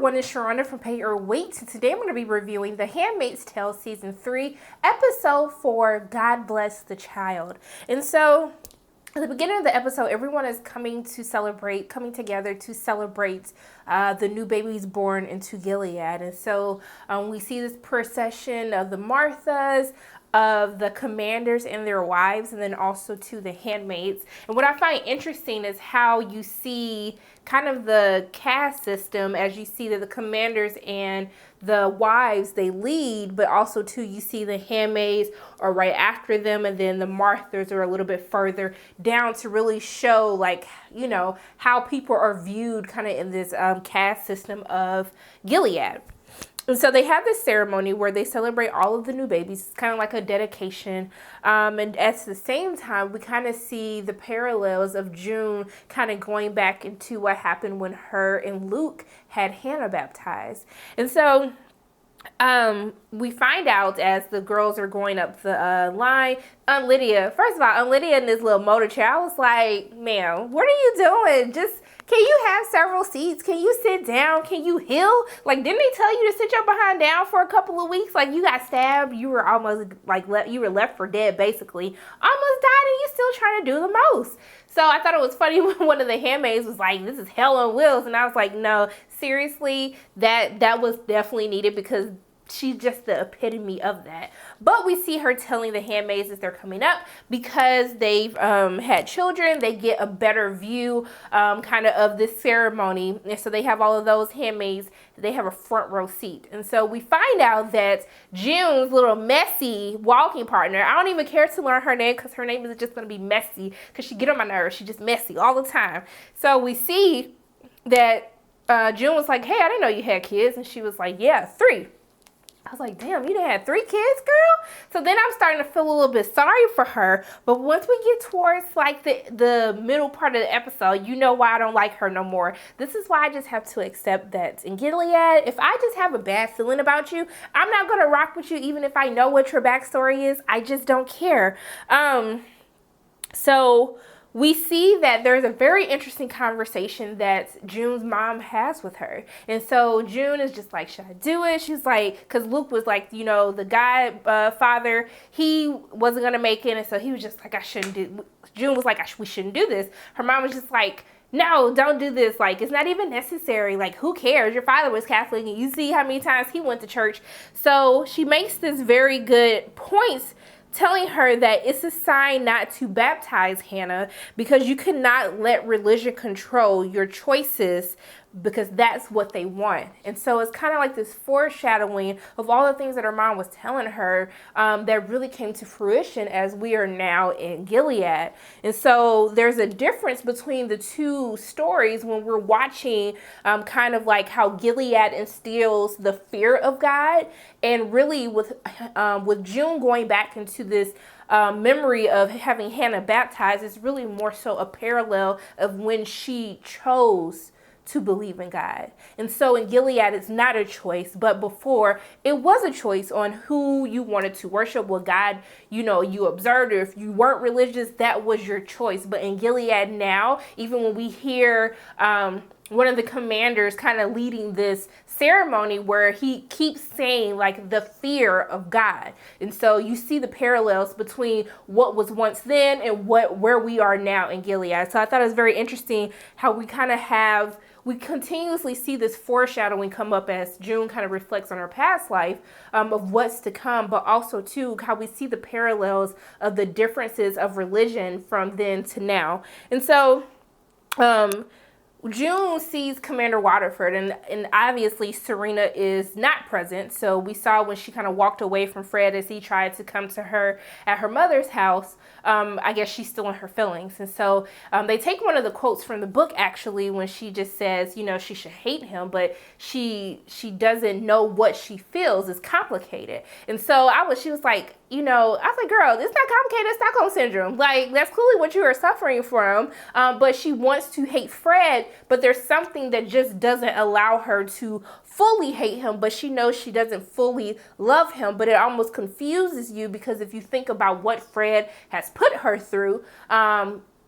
everyone, it's Serena from Pay or Wait. Today I'm going to be reviewing The Handmaid's Tale Season 3, Episode 4, God Bless the Child. And so, at the beginning of the episode, everyone is coming together to celebrate the new babies born into Gilead. And so, we see this procession of the Marthas, of the commanders and their wives, and then also to the handmaids. And what I find interesting is how you see kind of the caste system, as you see that the commanders and the wives, they lead, but also too you see the handmaids are right after them, and then the Marthas are a little bit further down to really show, like, you know, how people are viewed kind of in this caste system of Gilead. And so they have this ceremony where they celebrate all of the new babies. It's kind of like a dedication. And at the same time, we kind of see the parallels of June kind of going back into what happened when her and Luke had Hannah baptized. And so we find out as the girls are going up the line, Lydia, first of all, Lydia in this little motor chair, I was like, ma'am, what are you doing? Can you have several seats? Can you sit down? Can you heal? Like, didn't they tell you to sit your behind down for a couple of weeks? Like, you got stabbed. You were almost like you were left for dead, basically. Almost died, and you're still trying to do the most. So I thought it was funny when one of the handmaids was like, "This is hell on wheels," and I was like, "No, seriously, that was definitely needed because." She's just the epitome of that. But we see her telling the handmaids as they're coming up, because they've had children, they get a better view kind of this ceremony. And so they have all of those handmaids, they have a front row seat. And so we find out that June's little messy walking partner, I don't even care to learn her name because her name is just going to be Messy because she get on my nerves. She's just messy all the time. So we see that June was like, "Hey, I didn't know you had kids." And she was like, "Yeah, 3. I was like, damn, you done had 3 kids, girl? So then I'm starting to feel a little bit sorry for her. But once we get towards like the middle part of the episode, you know why I don't like her no more. This is why I just have to accept that in Gilead, if I just have a bad feeling about you, I'm not going to rock with you even if I know what your backstory is. I just don't care. So we see that there's a very interesting conversation that June's mom has with her. And so June is just like, should I do it? She's like, because Luke was like, you know, the father, he wasn't going to make it. And so he was just like, I shouldn't do. June was like, we shouldn't do this. Her mom was just like, no, don't do this. Like, it's not even necessary. Like, who cares? Your father was Catholic and you see how many times he went to church. So she makes this very good points, telling her that it's a sign not to baptize Hannah because you cannot let religion control your choices because that's what they want. And so it's kind of like this foreshadowing of all the things that her mom was telling her that really came to fruition as we are now in Gilead. And so there's a difference between the two stories when we're watching kind of like how Gilead instills the fear of God, and really with June going back into this memory of having Hannah baptized is really more so a parallel of when she chose to believe in God. And so in Gilead, it's not a choice, but before it was a choice on who you wanted to worship, what God, you know, you observed, or if you weren't religious, that was your choice. But in Gilead now, even when we hear one of the commanders kind of leading this ceremony where he keeps saying like the fear of God. And so you see the parallels between what was once then and where we are now in Gilead. So I thought it was very interesting how we continuously see this foreshadowing come up as June kind of reflects on her past life of what's to come, but also too how we see the parallels of the differences of religion from then to now. And so June sees Commander Waterford, and obviously Serena is not present. So we saw when she kind of walked away from Fred as he tried to come to her at her mother's house, I guess she's still in her feelings. And so they take one of the quotes from the book, actually, when she just says, you know, she should hate him, but she doesn't know what she feels is complicated. And so she was like, you know, I was like, girl, it's not complicated, it's Stockholm Syndrome. Like, that's clearly what you are suffering from. But she wants to hate Fred, but there's something that just doesn't allow her to fully hate him, but she knows she doesn't fully love him. But it almost confuses you because if you think about what Fred has put her through,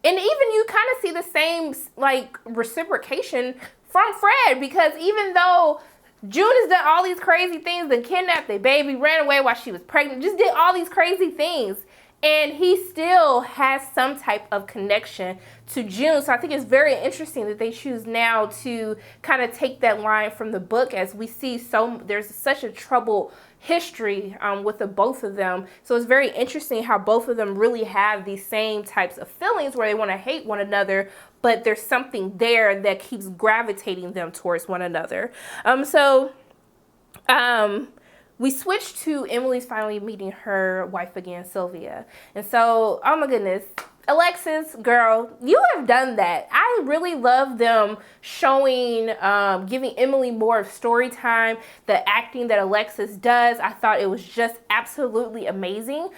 and even you kind of see the same like reciprocation from Fred, because even though June has done all these crazy things, and kidnapped their baby, ran away while she was pregnant, just did all these crazy things, and he still has some type of connection to June. So I think it's very interesting that they choose now to kind of take that line from the book, as we see there's such a troubled history with the both of them. So it's very interesting how both of them really have these same types of feelings where they want to hate one another, but there's something there that keeps gravitating them towards one another. We switched to Emily's finally meeting her wife again, Sylvia. And so, oh my goodness, Alexis, girl, you have done that. I really love them showing, giving Emily more of story time. The acting that Alexis does, I thought it was just absolutely amazing.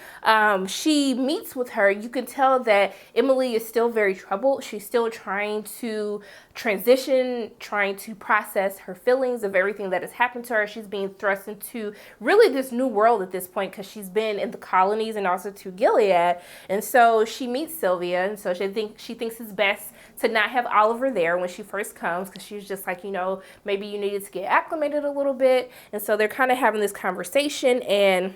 She meets with her. You can tell that Emily is still very troubled. She's still trying to transition, trying to process her feelings of everything that has happened to her. She's being thrust into really this new world at this point, because she's been in the colonies and also to Gilead. And so she meets Sylvia, and so she thinks it's best to not have Oliver there when she first comes, because she's just like, maybe you needed to get acclimated a little bit. And so they're kind of having this conversation, and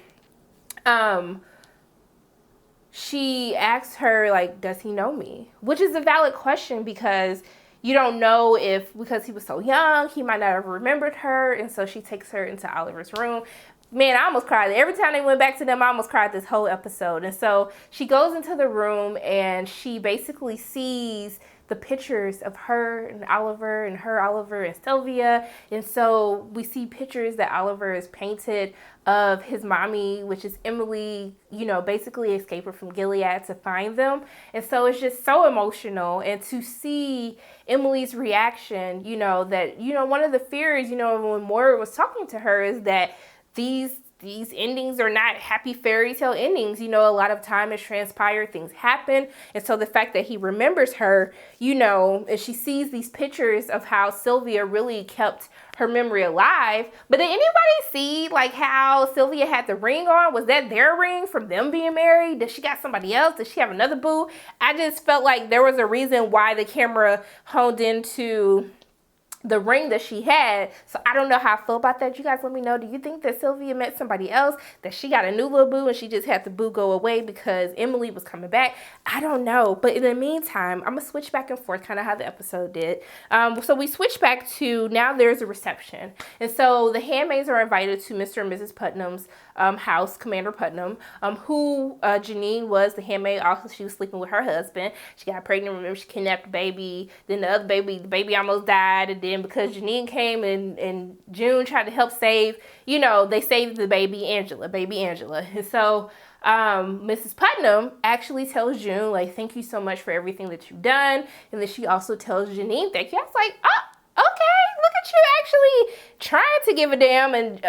she asks her, like, does he know me? Which is a valid question, because you don't know if, because he was so young, he might not have remembered her. And so she takes her into Oliver's room. Man, I almost cried. Every time they went back to them, I almost cried this whole episode. And so she goes into the room, and she basically sees the pictures of her and Oliver, and her, Oliver, and Sylvia. And so we see pictures that Oliver has painted of his mommy, which is Emily, basically escaping from Gilead to find them. And so it's just so emotional. And to see Emily's reaction, that, one of the fears, when Moira was talking to her, is that these endings are not happy fairy tale endings. A lot of time has transpired, things happen. And so the fact that he remembers her, and she sees these pictures of how Sylvia really kept her memory alive. But did anybody see like how Sylvia had the ring on? Was that their ring from them being married? Did she got somebody else? Did she have another boo? I just felt like there was a reason why the camera honed into the ring that she had. So I don't know how I feel about that. You guys let me know. Do you think that Sylvia met somebody else, that she got a new little boo and she just had the boo go away because Emily was coming back? I don't know. But in the meantime, I'm going to switch back and forth, kind of how the episode did. So we switch back to now there's a reception. And so the handmaids are invited to Mr. and Mrs. Putnam's house, Commander Putnam, who Janine was the handmaid. Also, she was sleeping with her husband. She got pregnant. Remember, she kidnapped the baby. Then the baby almost died. And then because Janine came and June tried to help save, they saved the baby Angela. And so Mrs. Putnam actually tells June, like, thank you so much for everything that you've done. And then she also tells Janine thank you. I was like, oh, okay, look at you actually trying to give a damn and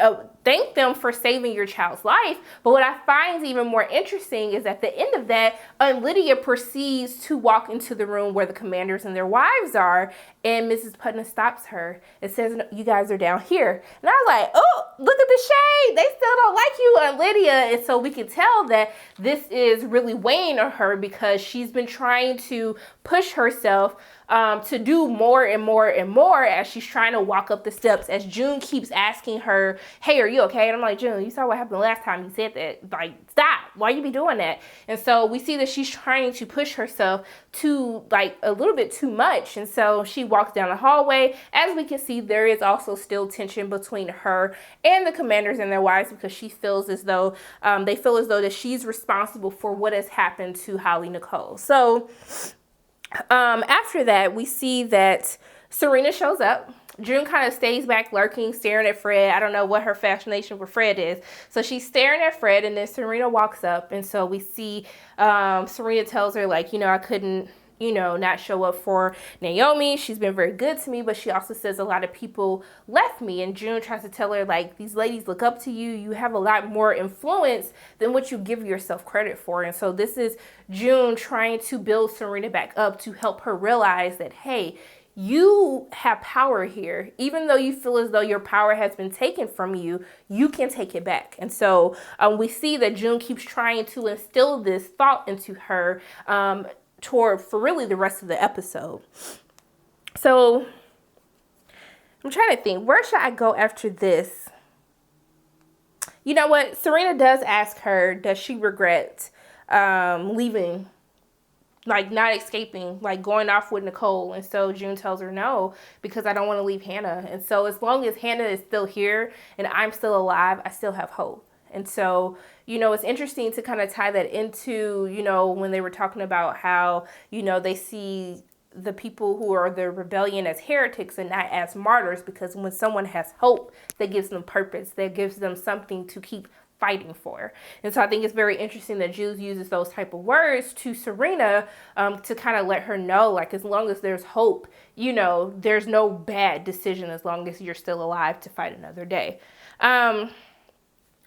thank them for saving your child's life. But what I find even more interesting is at the end of that, Lydia proceeds to walk into the room where the commanders and their wives are, and Mrs. Putnam stops her and says, no, you guys are down here. And I was like, oh, look at the shade. They still don't like you, Lydia. And so we can tell that this is really weighing on her, because she's been trying to push herself to do more and more and more as she's trying to walk up the steps, as June keeps asking her, hey, are you okay? And I'm like, June, you saw what happened last time you said that. Like, stop. Why you be doing that? And so we see that she's trying to push herself to like a little bit too much. And so she walks down the hallway. As we can see, there is also still tension between her and the commanders and their wives, because she feels as though they feel as though that she's responsible for what has happened to Holly Nicole. So after that, we see that Serena shows up. June kind of stays back lurking, staring at Fred. I don't know what her fascination with Fred is. So she's staring at Fred, and then Serena walks up. And so we see Serena tells her, like, I couldn't, not show up for Naomi. She's been very good to me, but she also says a lot of people left me. And June tries to tell her, like, these ladies look up to you. You have a lot more influence than what you give yourself credit for. And so this is June trying to build Serena back up to help her realize that, hey, you have power here. Even though you feel as though your power has been taken from you, you can take it back. And so we see that June keeps trying to instill this thought into her for really the rest of the episode. So I'm trying to think, where should I go after this? You know what? Serena does ask her, does she regret leaving, like not escaping, like going off with Nicole? And so June tells her no, because I don't want to leave Hannah. And so as long as Hannah is still here and I'm still alive, I still have hope. And so, you know, it's interesting to kind of tie that into, you know, when they were talking about how, you know, they see the people who are the rebellion as heretics and not as martyrs, because when someone has hope, that gives them purpose, that gives them something to keep fighting for. And so I think it's very interesting that Jude uses those type of words to Serena to kind of let her know, like, as long as there's hope, you know, there's no bad decision as long as you're still alive to fight another day.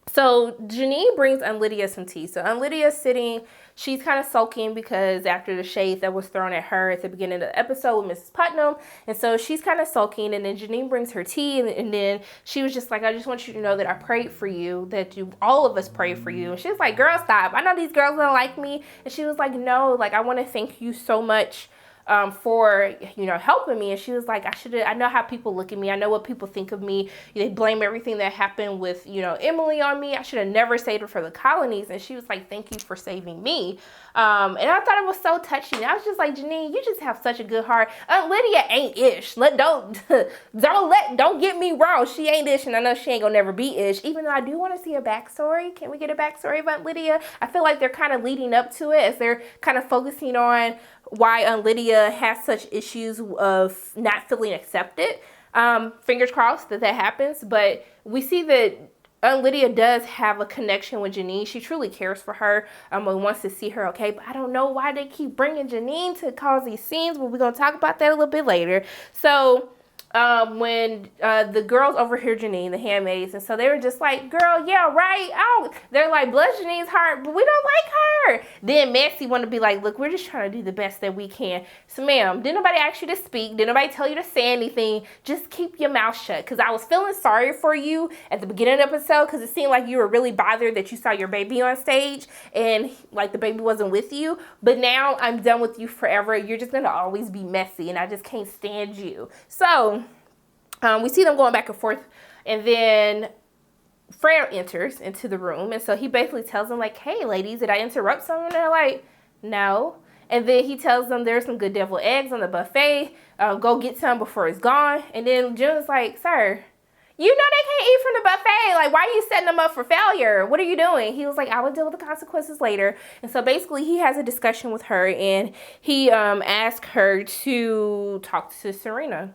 So Janine brings Lydia some tea. So Lydia's sitting, she's kind of sulking because after the shade that was thrown at her at the beginning of the episode with Mrs. Putnam. And so she's kind of sulking, and then Janine brings her tea, and then she was just like, I just want you to know that I prayed for you, that all of us prayed for you. And she was like, girl, stop. I know these girls don't like me. And she was like, no, like, I want to thank you so much for, you know, helping me. And she was like, I know how people look at me. I know what people think of me. They blame everything that happened with, you know, Emily on me. I should have never saved her for the colonies. And she was like, thank you for saving me. And I thought it was so touching. I was just like, Janine, you just have such a good heart. Lydia ain't ish. Don't get me wrong. She ain't ish, and I know she ain't gonna never be ish. Even though I do want to see a backstory. Can we get a backstory about Lydia? I feel like they're kind of leading up to it as they're kind of focusing on why Lydia has such issues of not feeling accepted. Fingers crossed that happens. But we see that Lydia does have a connection with Janine. She truly cares for her and wants to see her okay. But I don't know why they keep bringing Janine to cause these scenes, but we're going to talk about that a little bit later. So when the girls overhear Janine, the handmaids, and so they were just like, girl, yeah, right. They're like, bless Janine's heart, but we don't like her. Then Maxie wanted to be like, look, we're just trying to do the best that we can. So, ma'am, didn't nobody ask you to speak? Didn't nobody tell you to say anything? Just keep your mouth shut. Because I was feeling sorry for you at the beginning of the episode, because it seemed like you were really bothered that you saw your baby on stage and like the baby wasn't with you. But now I'm done with you forever. You're just going to always be messy, and I just can't stand you. So we see them going back and forth, and then Fred enters into the room, and so he basically tells them, like, hey, ladies, did I interrupt someone? And they're like, no. And then he tells them there's some good deviled eggs on the buffet. Go get some before it's gone. And then June's like, sir, you know they can't eat from the buffet. Like, why are you setting them up for failure? What are you doing? He was like, I will deal with the consequences later. And so basically he has a discussion with her, and he asked her to talk to Serena.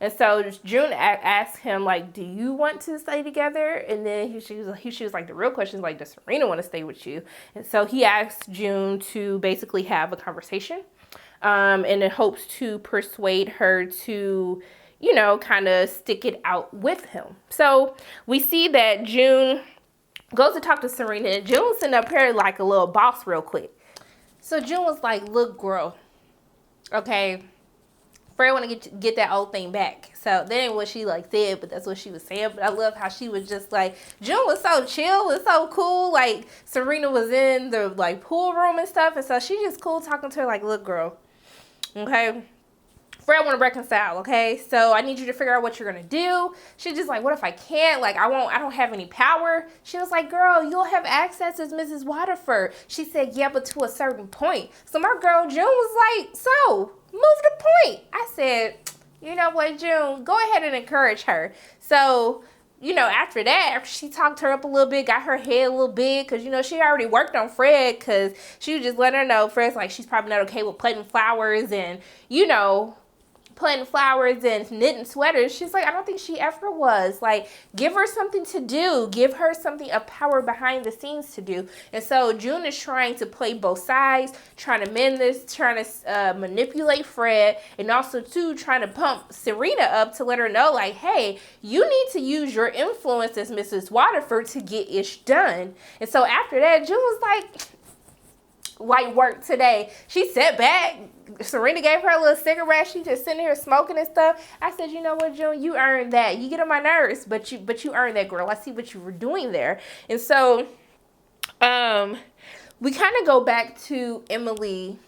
And so June asked him, like, do you want to stay together? And then she was like, the real question is, like, does Serena want to stay with you? And so he asked June to basically have a conversation and in hopes to persuade her to, you know, kind of stick it out with him. So we see that June goes to talk to Serena, and June's sitting up here like a little boss real quick. So June was like, look, girl, okay, Fred want to get that old thing back. So that ain't what she like said, but that's what she was saying. But I love how she was just like, June was so chill and so cool. Like, Serena was in the like pool room and stuff, and so she just cool talking to her like, look, girl, okay, Fred want to reconcile, okay? So I need you to figure out what you're gonna do. She's just like, what if I can't? Like, I don't have any power. She was like, girl, you'll have access as Mrs. Waterford. She said, yeah, but to a certain point. So my girl June was like, so move the point. I said, you know what, June, go ahead and encourage her. So, you know, after that, after she talked her up a little bit, got her head a little big, because, you know, she already worked on Fred, because she was just letting her know Fred's like, she's probably not okay with planting flowers and, you know, planting flowers and knitting sweaters. She's like, I don't think she ever was. Like, give her something to do. Give her something of power behind the scenes to do. And so June is trying to play both sides, trying to mend this, trying to manipulate Fred, and also too trying to pump Serena up to let her know, like, hey, you need to use your influence as Mrs. Waterford to get ish done. And so after that, June was like, light work today. She sat back. Serena gave her a little cigarette. She just sitting here smoking and stuff. I said, you know what, June, you earned that. You get on my nerves, but you earned that, girl. I see what you were doing there. And so we kind of go back to Emily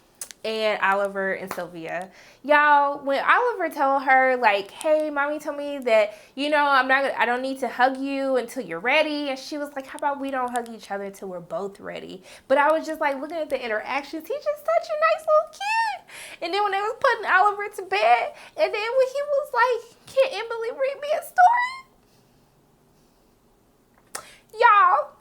and Oliver and Sylvia. Y'all, when Oliver told her, like, hey, mommy told me that, I don't need to hug you until you're ready. And she was like, how about we don't hug each other until we're both ready? But I was just like looking at the interactions. He's just such a nice little kid. And then when they was putting Oliver to bed, and then when he was like, can Emily read me a story? Y'all,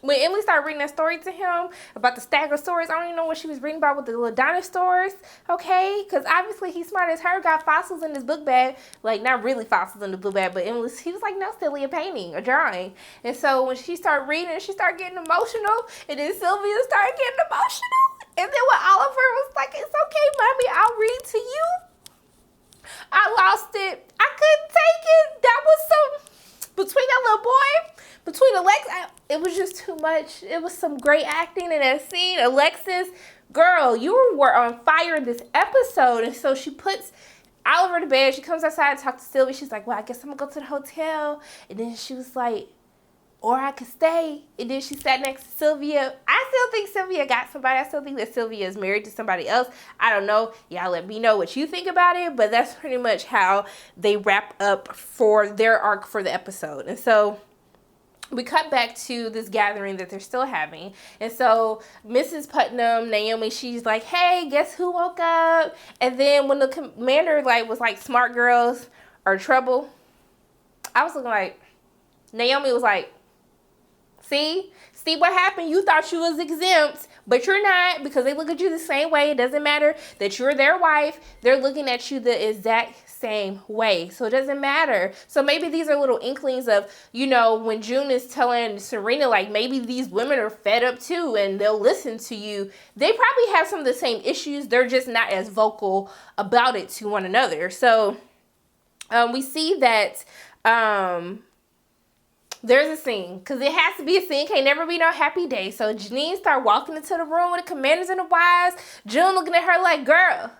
when Emily started reading that story to him about the stack of swords, I don't even know what she was reading about with the little dinosaurs, okay? Because obviously he's smart as her, got fossils in his book bag. Like, not really fossils in the book bag, but he was like, no, silly, a painting, a drawing. And so when she started reading, she started getting emotional, and then Sylvia started getting emotional. And then when Oliver was like, it's okay, mommy, I'll read to you. I lost it. I couldn't take it. That was between that little boy, between Alexis, it was just too much. It was some great acting in that scene. Alexis, girl, you were on fire this episode. And so she puts Oliver to bed. She comes outside to talk to Sylvia. She's like, well, I guess I'm going to go to the hotel. And then she was like, or I could stay. And then she sat next to Sylvia. I still think Sylvia got somebody. I still think that Sylvia is married to somebody else. I don't know. Y'all let me know what you think about it. But that's pretty much how they wrap up for their arc for the episode. And so we cut back to this gathering that they're still having. And so Mrs. Putnam, Naomi, she's like, hey, guess who woke up? And then when the commander was like, smart girls are trouble, I was looking like, Naomi was like, See what happened? You thought you was exempt, but you're not, because they look at you the same way. It doesn't matter that you're their wife. They're looking at you the exact same way. So it doesn't matter. So maybe these are little inklings of, when June is telling Serena, like, maybe these women are fed up too and they'll listen to you. They probably have some of the same issues. They're just not as vocal about it to one another. So we see that there's a scene, because it has to be a scene. Can't never be no happy day. So Janine start walking into the room with the commanders and the wives. June looking at her like, girl,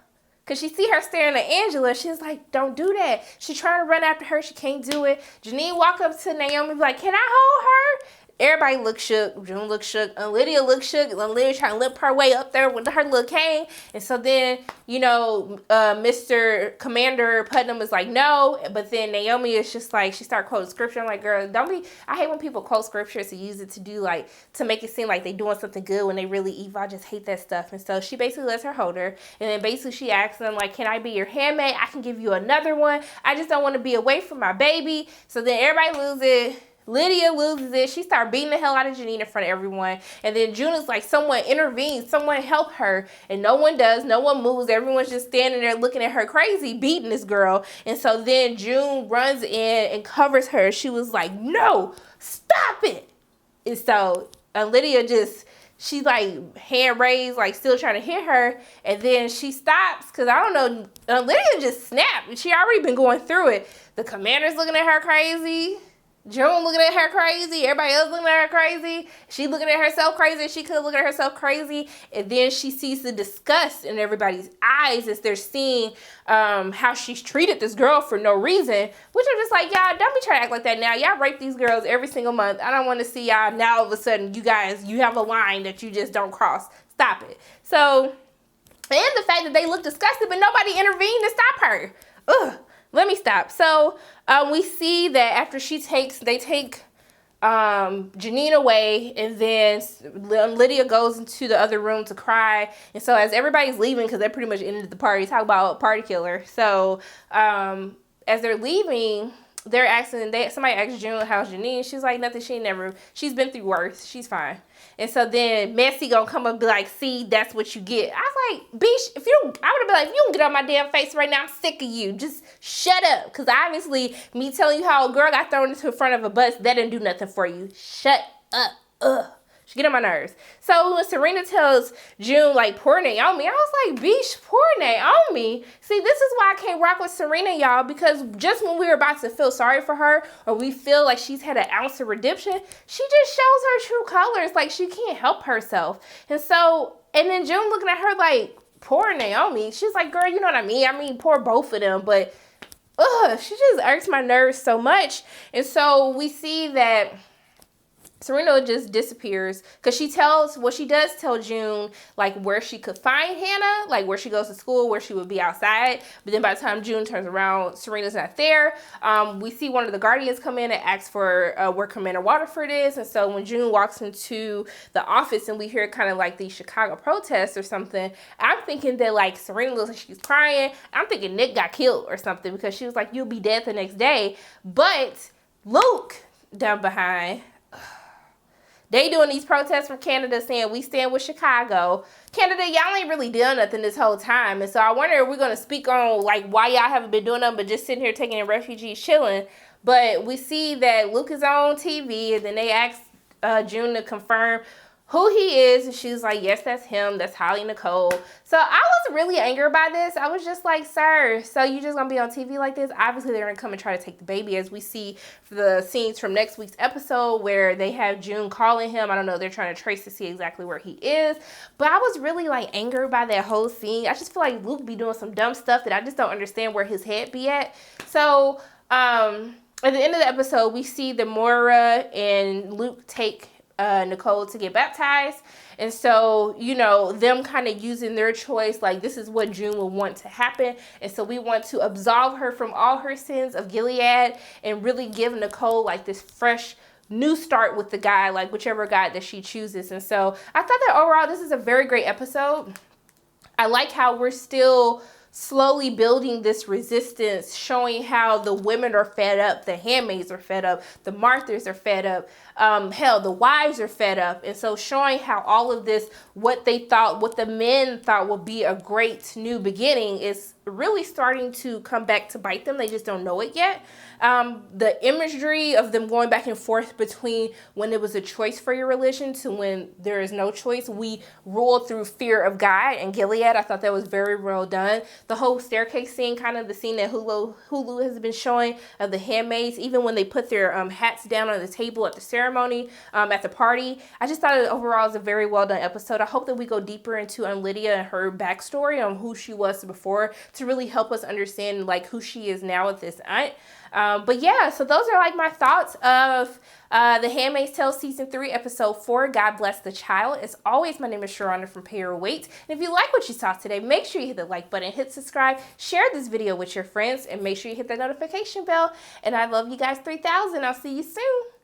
because she see her staring at Angela. She's like, don't do that. She's trying to run after her. She can't do it. Janine walk up to Naomi, be like, can I hold her? Everybody look shook. June look shook. And Lydia look shook. And Lydia trying to limp her way up there with her little cane. And so then, Mr. Commander Putnam is like, no. But then Naomi is just like, she started quoting scripture. I'm like, girl, I hate when people quote scriptures to use it to make it seem like they doing something good when they really evil. I just hate that stuff. And so she basically lets her hold her. And then basically she asks them, like, can I be your handmaid? I can give you another one. I just don't want to be away from my baby. So then everybody loses it. Lydia loses it. She started beating the hell out of Janine in front of everyone. And then June is like, someone intervenes. Someone help her. And no one does. No one moves. Everyone's just standing there looking at her crazy, beating this girl. And so then June runs in and covers her. She was like, no, stop it. And so Lydia she like hand raised, like still trying to hit her. And then she stops because I don't know. Lydia just snapped. She already been going through it. The commander's looking at her crazy. June looking at her crazy. Everybody else looking at her crazy. She looking at herself crazy. She could look at herself crazy. And then she sees the disgust in everybody's eyes as they're seeing how she's treated this girl for no reason. Which I'm just like, y'all, don't be trying to act like that now. Y'all rape these girls every single month. I don't want to see y'all now all of a sudden you have a line that you just don't cross. Stop it. So, and the fact that they look disgusted, but nobody intervened to stop her. Ugh. Let me stop. So we see that after they take Janine away, and then Lydia goes into the other room to cry. And so as everybody's leaving, because they pretty much ended the party, talk about party killer. So as they're leaving, they're asking, somebody asked June, how's Janine? She's like, nothing, she's been through worse. She's fine. And so then Messi gonna come up and be like, see, that's what you get. I was like, bitch, I would have been like, if you don't get on my damn face right now, I'm sick of you. Just shut up. Because obviously, me telling you how a girl got thrown into the front of a bus, that didn't do nothing for you. Shut up. Ugh. She get on my nerves. So when Serena tells June, like, poor Naomi, I was like, bitch, poor Naomi. See, this is why I can't rock with Serena, y'all, because just when we were about to feel sorry for her, or we feel like she's had an ounce of redemption, she just shows her true colors. Like, she can't help herself. And then June looking at her like, poor Naomi. She's like, girl, you know what I mean? I mean, poor both of them, but she just irks my nerves so much. And so we see that Serena just disappears because she does tell June like where she could find Hannah, like where she goes to school, where she would be outside. But then by the time June turns around, Serena's not there. We see one of the Guardians come in and ask for where Commander Waterford is. And so when June walks into the office and we hear kind of like the Chicago protests or something, I'm thinking that like Serena looks like she's crying. I'm thinking Nick got killed or something because she was like, you'll be dead the next day. But Luke down behind, they doing these protests from Canada saying we stand with Chicago. Canada, y'all ain't really done nothing this whole time. And so I wonder if we're going to speak on like why y'all haven't been doing nothing but just sitting here taking in refugees chilling. But we see that Luke is on TV and then they ask June to confirm who he is, and she's like, yes, that's him, that's Holly Nicole. So I was really angry by this. I was just like, sir, so you just gonna be on TV like this? Obviously they're gonna come and try to take the baby, as we see the scenes from next week's episode where they have June calling him. I don't know, they're trying to trace to see exactly where he is. But I was really like angered by that whole scene. I just feel like Luke be doing some dumb stuff that I just don't understand where his head be at. So at the end of the episode, we see the Moira and Luke take Nicole to get baptized. And so, you know, them kind of using their choice, like this is what June would want to happen. And so we want to absolve her from all her sins of Gilead and really give Nicole like this fresh new start with the guy, like whichever guy that she chooses. And so I thought that overall this is a very great episode. I like how we're still slowly building this resistance, showing how the women are fed up, the handmaids are fed up, the Marthas are fed up, hell, the wives are fed up. And so showing how all of this, what the men thought would be a great new beginning is really starting to come back to bite them. They just don't know it yet. The imagery of them going back and forth between when it was a choice for your religion to when there is no choice. We ruled through fear of God and Gilead. I thought that was very well done. The whole staircase scene, kind of the scene that Hulu has been showing of the handmaids, even when they put their hats down on the table at the ceremony, at the party. I just thought it overall was a very well done episode. I hope that we go deeper into Lydia and her backstory on who she was before to really help us understand like who she is now with this aunt. But yeah, so those are like my thoughts of The Handmaid's Tale Season 3, Episode 4, God Bless the Child. As always, my name is Sharonda from Pay Your Weight. And if you like what you saw today, make sure you hit the like button, hit subscribe, share this video with your friends, and make sure you hit the notification bell. And I love you guys 3000. I'll see you soon.